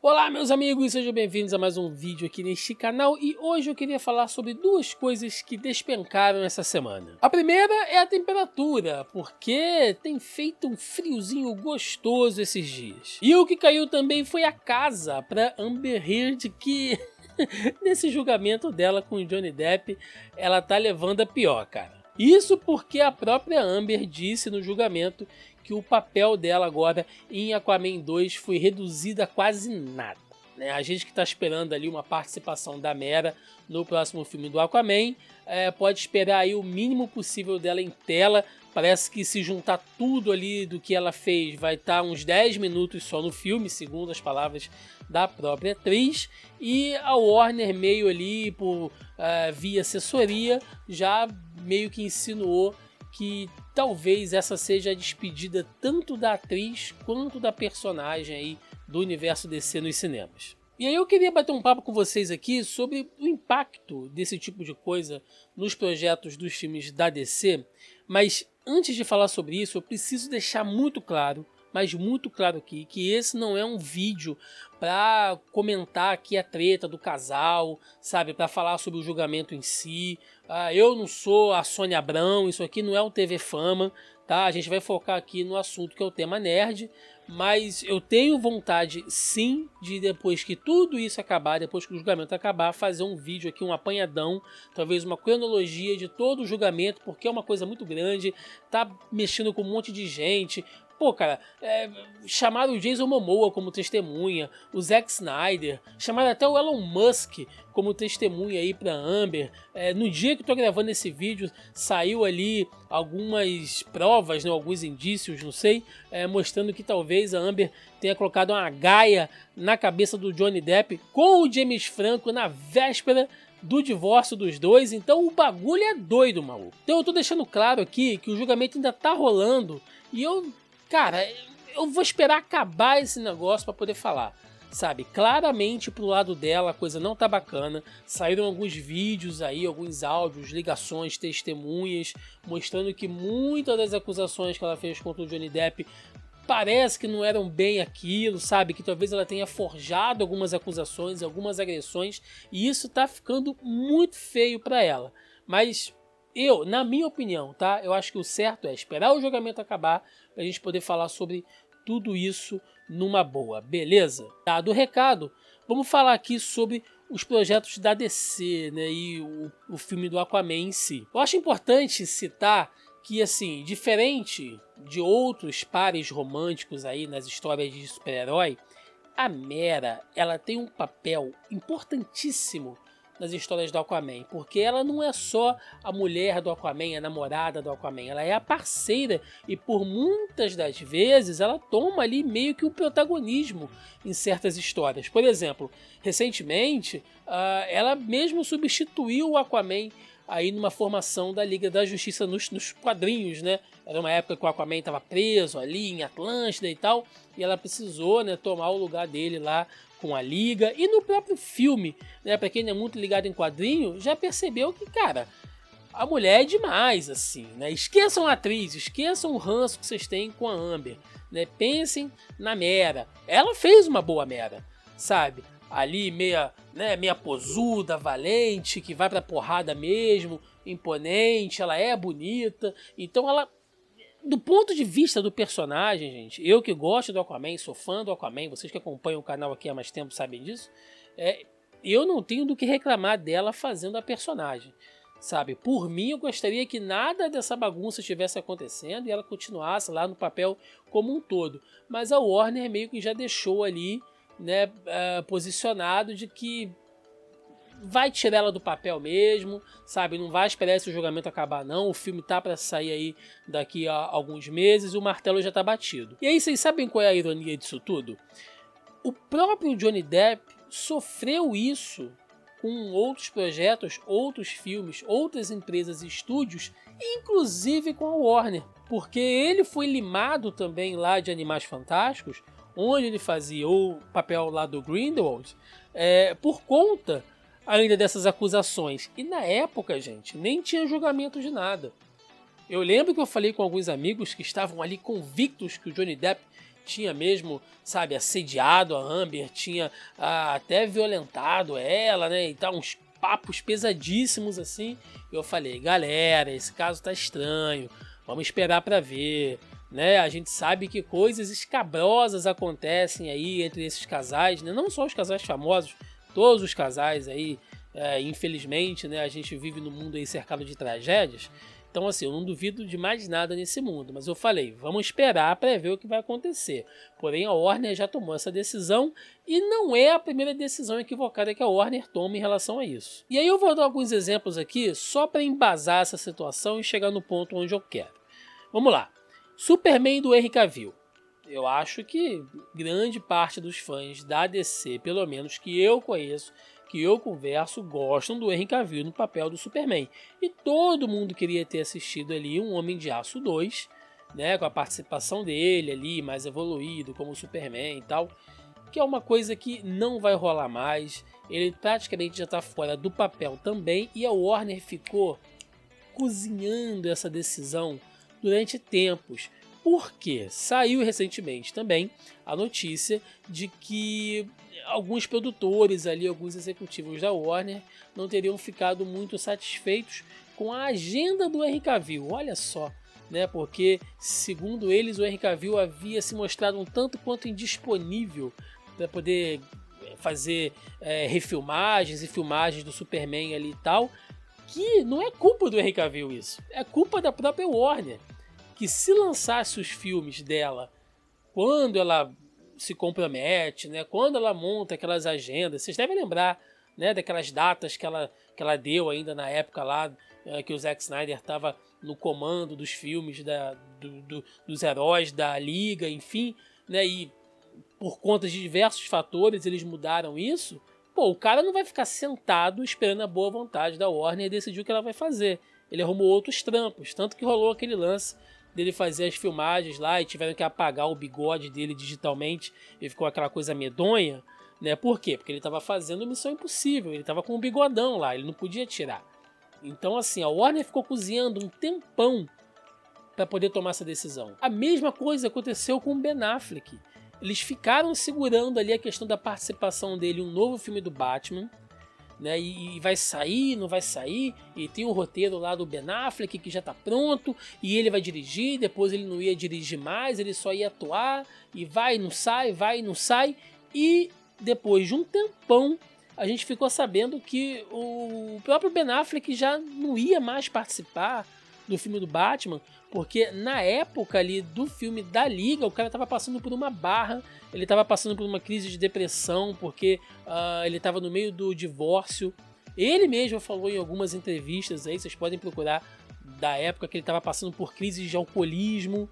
Olá meus amigos, sejam bem-vindos a mais um vídeo aqui neste canal e hoje eu queria falar sobre duas coisas que despencaram essa semana. A primeira é a temperatura, porque tem feito um friozinho gostoso esses dias. E o que caiu também foi a casa para Amber Heard, que nesse julgamento dela com o Johnny Depp, ela tá levando a pior, cara. Isso porque a própria Amber disse no julgamento que o papel dela agora em Aquaman 2 foi reduzido a quase nada, né? A gente que está esperando ali uma participação da Mera no próximo filme do Aquaman pode esperar aí o mínimo possível dela em tela. Parece que se juntar tudo ali do que ela fez vai estar uns 10 minutos só no filme, segundo as palavras da própria atriz. E a Warner meio ali por via assessoria já meio que insinuou que talvez essa seja a despedida tanto da atriz quanto da personagem aí do universo DC nos cinemas. E aí eu queria bater um papo com vocês aqui sobre o impacto desse tipo de coisa nos projetos dos filmes da DC, mas antes de falar sobre isso eu preciso deixar muito claro, mas muito claro aqui, que esse não é um vídeo para comentar aqui a treta do casal, sabe, para falar sobre o julgamento em si. Eu não sou a Sônia Abrão, isso aqui não é o TV Fama, tá? A gente vai focar aqui no assunto que é o tema nerd, mas eu tenho vontade sim de, depois que tudo isso acabar, depois que o julgamento acabar, fazer um vídeo aqui, um apanhadão, talvez uma cronologia de todo o julgamento, porque é uma coisa muito grande, tá mexendo com um monte de gente. Pô, cara, chamaram o Jason Momoa como testemunha, o Zack Snyder, chamaram até o Elon Musk como testemunha aí pra Amber. No dia que eu tô gravando esse vídeo, saiu ali algumas provas, né, alguns indícios, não sei, mostrando que talvez a Amber tenha colocado uma gaia na cabeça do Johnny Depp com o James Franco na véspera do divórcio dos dois. Então o bagulho é doido, maluco. Então eu tô deixando claro aqui que o julgamento ainda tá rolando e cara, eu vou esperar acabar esse negócio pra poder falar, sabe? Claramente pro lado dela a coisa não tá bacana. Saíram alguns vídeos aí, alguns áudios, ligações, testemunhas, mostrando que muitas das acusações que ela fez contra o Johnny Depp parece que não eram bem aquilo, sabe? Que talvez ela tenha forjado algumas acusações, algumas agressões, e isso tá ficando muito feio pra ela. Mas na minha opinião, tá? Eu acho que o certo é esperar o julgamento acabar pra gente poder falar sobre tudo isso numa boa, beleza? Dado o recado, vamos falar aqui sobre os projetos da DC, né? E o filme do Aquaman em si. Eu acho importante citar que, assim, diferente de outros pares românticos aí nas histórias de super-herói, a Mera, ela tem um papel importantíssimo nas histórias do Aquaman, porque ela não é só a mulher do Aquaman, a namorada do Aquaman, ela é a parceira e por muitas das vezes ela toma ali meio que o protagonismo em certas histórias. Por exemplo, recentemente ela mesmo substituiu o Aquaman aí numa formação da Liga da Justiça nos quadrinhos, né? Era uma época que o Aquaman estava preso ali em Atlântida e tal, e ela precisou, né, tomar o lugar dele lá com a Liga. E no próprio filme, né, para quem não é muito ligado em quadrinho, já percebeu que, cara, a mulher é demais, assim, né? Esqueçam a atriz, esqueçam o ranço que vocês têm com a Amber, né? Pensem na Mera. Ela fez uma boa Mera, sabe? Ali meia posuda, valente, que vai pra porrada mesmo, imponente, ela é bonita. Então ela, do ponto de vista do personagem, gente, eu que gosto do Aquaman, sou fã do Aquaman, vocês que acompanham o canal aqui há mais tempo sabem disso, eu não tenho do que reclamar dela fazendo a personagem, sabe? Por mim, eu gostaria que nada dessa bagunça estivesse acontecendo e ela continuasse lá no papel como um todo. Mas a Warner meio que já deixou ali, né, posicionado de que vai tirar ela do papel mesmo, sabe? Não vai esperar esse julgamento acabar não, o filme tá pra sair aí daqui a alguns meses e o martelo já tá batido. E aí vocês sabem qual é a ironia disso tudo? O próprio Johnny Depp sofreu isso com outros projetos, outros filmes, outras empresas e estúdios, inclusive com a Warner, porque ele foi limado também lá de Animais Fantásticos, onde ele fazia o papel lá do Grindelwald, por conta ainda dessas acusações. E na época, gente, nem tinha julgamento de nada. Eu lembro que eu falei com alguns amigos que estavam ali convictos que o Johnny Depp tinha mesmo, sabe, assediado a Amber, tinha até violentado ela, né, e tal, uns papos pesadíssimos assim. Eu falei, galera, esse caso tá estranho, vamos esperar pra ver, né? A gente sabe que coisas escabrosas acontecem aí entre esses casais, né? Não só os casais famosos, todos os casais aí, infelizmente, né? A gente vive num mundo aí cercado de tragédias. Então, assim, eu não duvido de mais nada nesse mundo, mas eu falei, vamos esperar para ver o que vai acontecer. Porém, a Warner já tomou essa decisão e não é a primeira decisão equivocada que a Warner toma em relação a isso. E aí eu vou dar alguns exemplos aqui só para embasar essa situação e chegar no ponto onde eu quero. Vamos lá. Superman do Henry Cavill. Eu acho que grande parte dos fãs da DC, pelo menos que eu conheço, que eu converso, gostam do Henry Cavill no papel do Superman. E todo mundo queria ter assistido ali um Homem de Aço 2, né, com a participação dele ali, mais evoluído como Superman e tal, que é uma coisa que não vai rolar mais. Ele praticamente já está fora do papel também, e a Warner ficou cozinhando essa decisão durante tempos. Porque saiu recentemente também a notícia de que alguns produtores ali, alguns executivos da Warner não teriam ficado muito satisfeitos com a agenda do Henry Cavill. Olha só, né? Porque segundo eles o Henry Cavill havia se mostrado um tanto quanto indisponível para poder fazer refilmagens e filmagens do Superman ali e tal, que não é culpa do Henry Cavill isso, é culpa da própria Warner, que se lançasse os filmes dela quando ela se compromete, né, quando ela monta aquelas agendas, vocês devem lembrar, né, daquelas datas que ela deu ainda na época lá, que o Zack Snyder estava no comando dos filmes dos heróis da Liga, enfim, né, e por conta de diversos fatores eles mudaram isso. Pô, o cara não vai ficar sentado esperando a boa vontade da Warner e decidir o que ela vai fazer. Ele arrumou outros trampos, tanto que rolou aquele lance dele fazer as filmagens lá e tiveram que apagar o bigode dele digitalmente e ficou aquela coisa medonha, né? Por quê? Porque ele estava fazendo Missão Impossível, ele estava com um bigodão lá, ele não podia tirar. Então, assim, a Warner ficou cozinhando um tempão para poder tomar essa decisão. A mesma coisa aconteceu com o Ben Affleck. Eles ficaram segurando ali a questão da participação dele em um novo filme do Batman, né, e vai sair, não vai sair, e tem o roteiro lá do Ben Affleck que já tá pronto, e ele vai dirigir, depois ele não ia dirigir mais, ele só ia atuar, e vai e não sai, e depois de um tempão, a gente ficou sabendo que o próprio Ben Affleck já não ia mais participar do filme do Batman, porque na época ali do filme da Liga, o cara estava passando por uma barra, ele estava passando por uma crise de depressão, porque ele estava no meio do divórcio. Ele mesmo falou em algumas entrevistas aí, vocês podem procurar, da época que ele estava passando por crises de alcoolismo.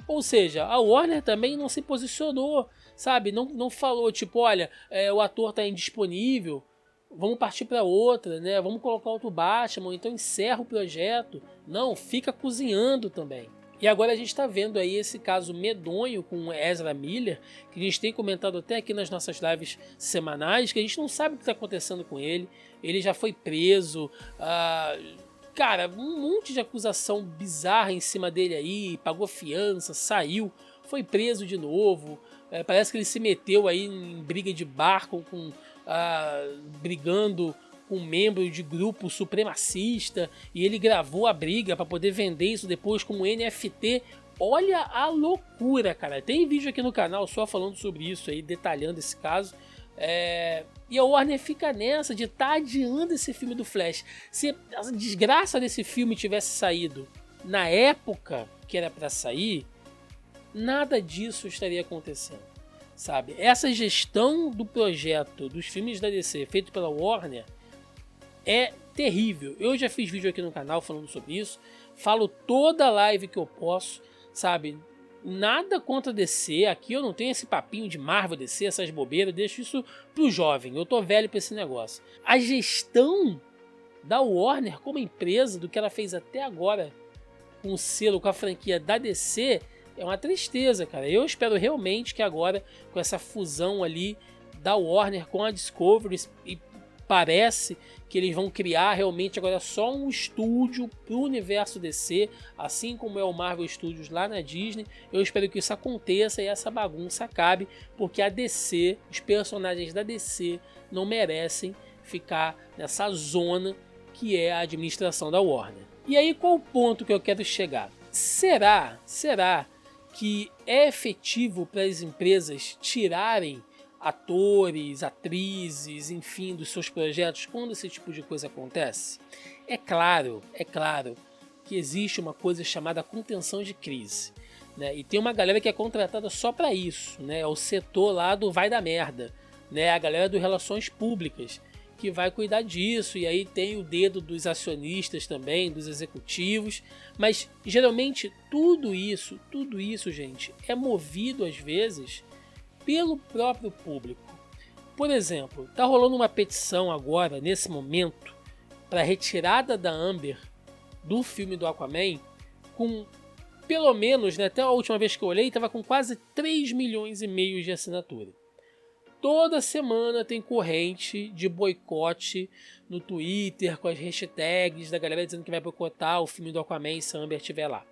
Ou seja, a Warner também não se posicionou, sabe? Não falou tipo, olha, o ator está indisponível, vamos partir para outra, né? Vamos colocar outro Batman, então encerra o projeto. Não, fica cozinhando também. E agora a gente está vendo aí esse caso medonho com Ezra Miller, que a gente tem comentado até aqui nas nossas lives semanais, que a gente não sabe o que está acontecendo com ele. Ele já foi preso, cara, um monte de acusação bizarra em cima dele aí, pagou fiança, saiu, foi preso de novo. Parece que ele se meteu aí em briga de bar brigando com um membro de grupo supremacista, e ele gravou a briga para poder vender isso depois como NFT. Olha a loucura, cara. Tem vídeo aqui no canal só falando sobre isso aí, detalhando esse caso. E a Warner fica nessa de estar adiando esse filme do Flash. Se a desgraça desse filme tivesse saído na época que era para sair, nada disso estaria acontecendo, sabe? Essa gestão do projeto dos filmes da DC feito pela Warner é terrível. Eu já fiz vídeo aqui no canal falando sobre isso, falo toda live que eu posso, sabe? Nada contra DC, aqui eu não tenho esse papinho de Marvel DC, essas bobeiras, eu deixo isso pro jovem, eu tô velho pra esse negócio. A gestão da Warner como empresa, do que ela fez até agora com o selo, com a franquia da DC, é uma tristeza, cara. Eu espero realmente que agora, com essa fusão ali da Warner com a Discovery, e parece que eles vão criar realmente agora só um estúdio pro universo DC, assim como é o Marvel Studios lá na Disney. Eu espero que isso aconteça e essa bagunça acabe, porque a DC, os personagens da DC não merecem ficar nessa zona que é a administração da Warner. E aí qual o ponto que eu quero chegar? Será que é efetivo para as empresas tirarem atores, atrizes, enfim, dos seus projetos quando esse tipo de coisa acontece? É claro que existe uma coisa chamada contenção de crise, né? E tem uma galera que é contratada só para isso, né? É o setor lá do vai da merda, né? A galera do relações públicas que vai cuidar disso, e aí tem o dedo dos acionistas também, dos executivos, mas geralmente tudo isso, gente, é movido às vezes pelo próprio público. Por exemplo, tá rolando uma petição agora, nesse momento, para a retirada da Amber do filme do Aquaman, com pelo menos, né, até a última vez que eu olhei, estava com quase 3 milhões e meio de assinatura. Toda semana tem corrente de boicote no Twitter, com as hashtags da galera dizendo que vai boicotar o filme do Aquaman se a Amber estiver lá.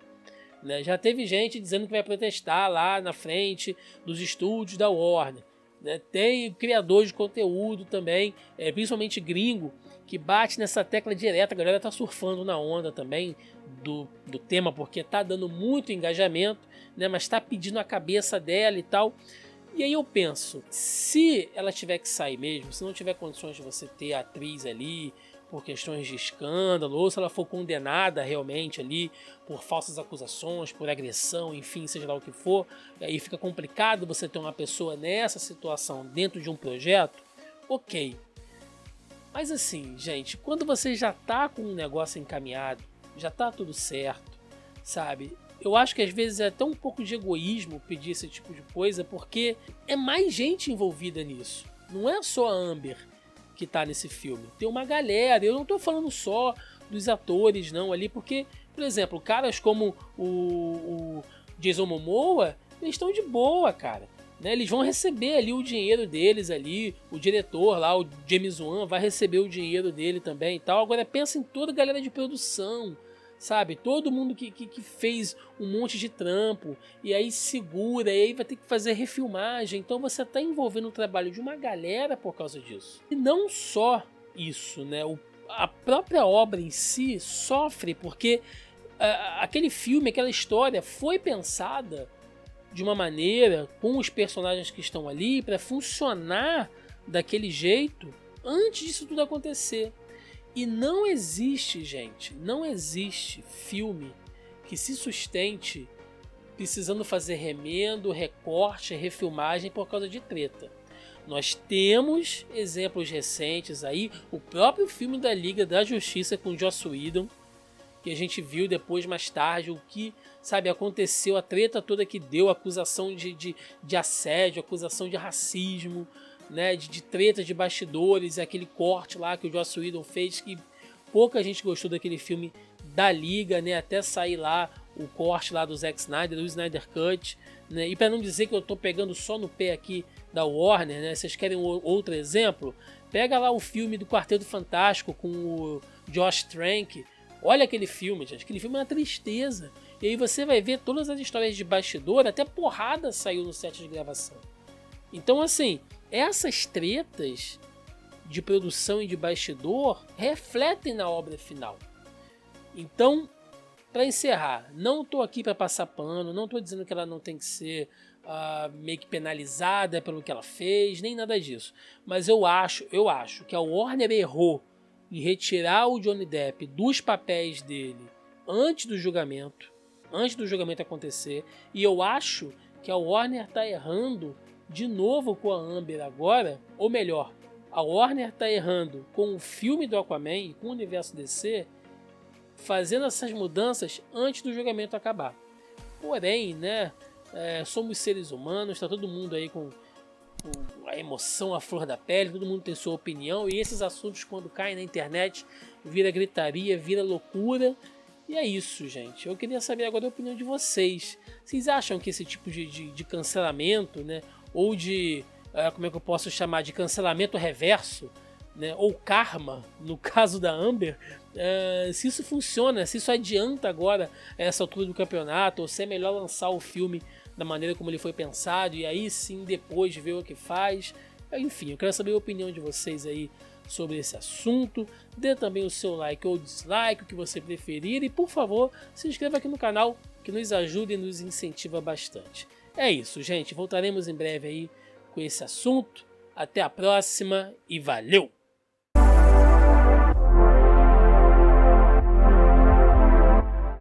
Né? Já teve gente dizendo que vai protestar lá na frente dos estúdios da Warner. Né? Tem criador de conteúdo também, principalmente gringo, que bate nessa tecla direta. A galera tá surfando na onda também do tema, porque tá dando muito engajamento, né? Mas tá pedindo a cabeça dela e tal. E aí eu penso, se ela tiver que sair mesmo, se não tiver condições de você ter a atriz ali por questões de escândalo, ou se ela for condenada realmente ali por falsas acusações, por agressão, enfim, seja lá o que for, aí fica complicado você ter uma pessoa nessa situação dentro de um projeto, ok. Mas assim, gente, quando você já tá com um negócio encaminhado, já tá tudo certo, sabe? Eu acho que às vezes é até um pouco de egoísmo pedir esse tipo de coisa, porque é mais gente envolvida nisso. Não é só a Amber que tá nesse filme. Tem uma galera, eu não tô falando só dos atores não ali, porque, por exemplo, caras como o Jason Momoa, eles estão de boa, cara. Né? Eles vão receber ali o dinheiro deles ali, o diretor lá, o James Wan, vai receber o dinheiro dele também e tal. Agora pensa em toda a galera de produção, sabe? Todo mundo que fez um monte de trampo e aí segura, e aí vai ter que fazer refilmagem. Então você está envolvendo o trabalho de uma galera por causa disso. E não só isso, né? A própria obra em si sofre porque aquele filme, aquela história foi pensada de uma maneira com os personagens que estão ali para funcionar daquele jeito antes disso tudo acontecer. E não existe, gente, não existe filme que se sustente precisando fazer remendo, recorte, refilmagem por causa de treta. Nós temos exemplos recentes aí, o próprio filme da Liga da Justiça com Joss Whedon, que a gente viu depois, mais tarde, o que, sabe, aconteceu, a treta toda que deu, acusação de assédio, acusação de racismo, né, de treta de bastidores, aquele corte lá que o Joss Whedon fez, que pouca gente gostou daquele filme da Liga, né, até sair lá o corte lá do Zack Snyder, do Snyder Cut, né, e para não dizer que eu tô pegando só no pé aqui da Warner, né, vocês querem outro exemplo? Pega lá o filme do Quarteto Fantástico com o Josh Trank. Olha aquele filme, gente, aquele filme é uma tristeza. E aí você vai ver todas as histórias de bastidor, até porrada saiu no set de gravação. Então, assim, essas tretas de produção e de bastidor refletem na obra final. Então, para encerrar, não estou aqui para passar pano, não estou dizendo que ela não tem que ser meio que penalizada pelo que ela fez, nem nada disso. Mas eu acho que a Warner errou em retirar o Johnny Depp dos papéis dele antes do julgamento acontecer, e eu acho que a Warner está errando de novo com a Amber agora, ou melhor, a Warner está errando com o filme do Aquaman e com o universo DC, fazendo essas mudanças antes do julgamento acabar. Porém, né, somos seres humanos, está todo mundo aí com a emoção à flor da pele, todo mundo tem sua opinião, e esses assuntos quando caem na internet vira gritaria, vira loucura, e é isso, gente. Eu queria saber agora a opinião de vocês. Vocês acham que esse tipo de cancelamento, né, ou de, como é que eu posso chamar, de cancelamento reverso, né, ou karma, no caso da Amber, se isso funciona, se isso adianta agora a essa altura do campeonato, ou se é melhor lançar o filme da maneira como ele foi pensado e aí sim depois ver o que faz. Enfim, eu quero saber a opinião de vocês aí sobre esse assunto. Dê também o seu like ou dislike, o que você preferir, e por favor, se inscreva aqui no canal, que nos ajuda e nos incentiva bastante. É isso, gente, voltaremos em breve aí com esse assunto. Até a próxima e valeu!